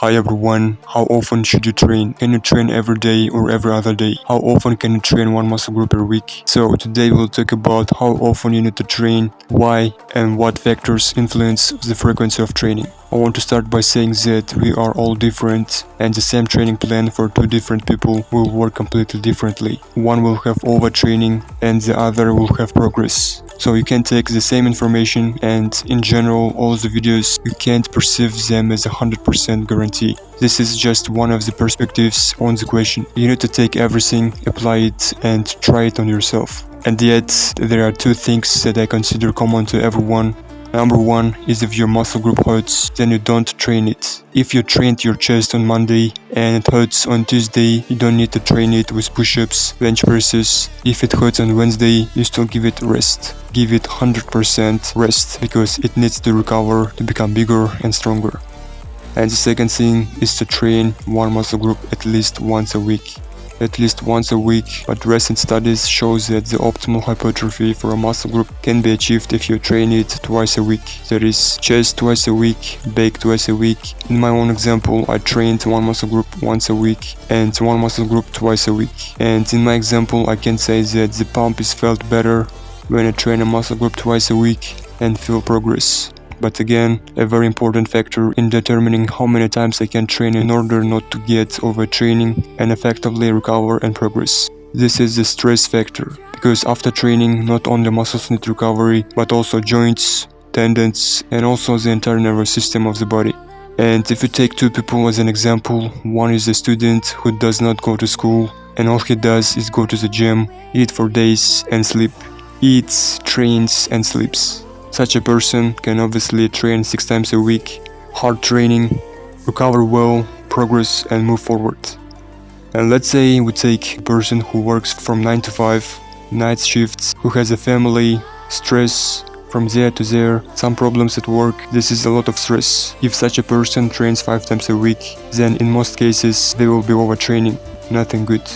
Hi everyone, how often should you train? Can you train every day or every other day? How often can you train one muscle group per week? So today we'll talk about how often you need to train, why, and what factors influence the frequency of training. I want to start by saying that we are all different and the same training plan for two different people will work completely differently. One will have overtraining and the other will have progress. So you can take the same information and in general all the videos you can't perceive them as 100% guarantee. This is just one of the perspectives on the question. You need to take everything, apply it and try it on yourself. And yet there are two things that I consider common to everyone. Number one is if your muscle group hurts, then you don't train it. If you trained your chest on Monday and it hurts on Tuesday, you don't need to train it with push-ups, bench presses. If it hurts on Wednesday, you still give it rest. Give it 100% rest because it needs to recover to become bigger and stronger. And the second thing is to train one muscle group at least once a week. At least once a week, but recent studies show that the optimal hypertrophy for a muscle group can be achieved if you train it twice a week. That is, chest twice a week, back twice a week. In my own example, I trained one muscle group once a week and one muscle group twice a week. And in my example, I can say that the pump is felt better when I train a muscle group twice a week and feel progress. But again, a very important factor in determining how many times I can train in order not to get overtraining and effectively recover and progress. This is the stress factor, because after training, not only muscles need recovery, but also joints, tendons, and also the entire nervous system of the body. And if you take two people as an example, one is a student who does not go to school, and all he does is go to the gym, eat for days, and sleep. Eats, trains, and sleeps. Such a person can obviously train 6 times a week, hard training, recover well, progress and move forward. And let's say we take a person who works from 9 to 5, night shifts, who has a family, stress, from there to there, some problems at work. This is a lot of stress. If such a person trains 5 times a week, then in most cases they will be overtraining, nothing good.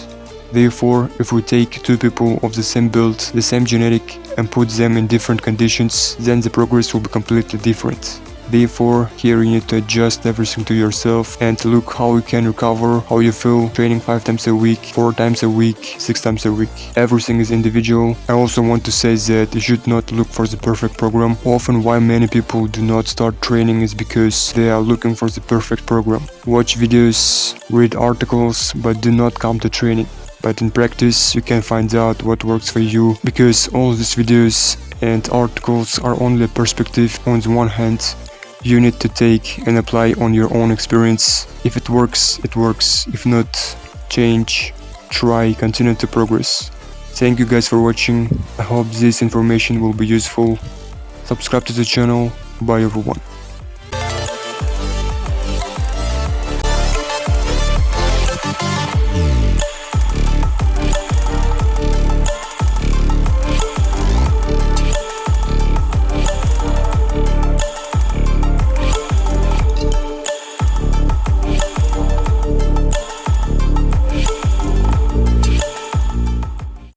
Therefore, if we take two people of the same build, the same genetic, and put them in different conditions, then the progress will be completely different. Therefore, here you need to adjust everything to yourself and look how you can recover, how you feel training 5 times a week, 4 times a week, 6 times a week. Everything is individual. I also want to say that you should not look for the perfect program. Often why many people do not start training is because they are looking for the perfect program. Watch videos, read articles, but do not come to training. But in practice, you can find out what works for you, because all these videos and articles are only a perspective on the one hand. You need to take and apply on your own experience. If it works, it works. If not, change, try, continue to progress. Thank you guys for watching. I hope this information will be useful. Subscribe to the channel. Bye everyone.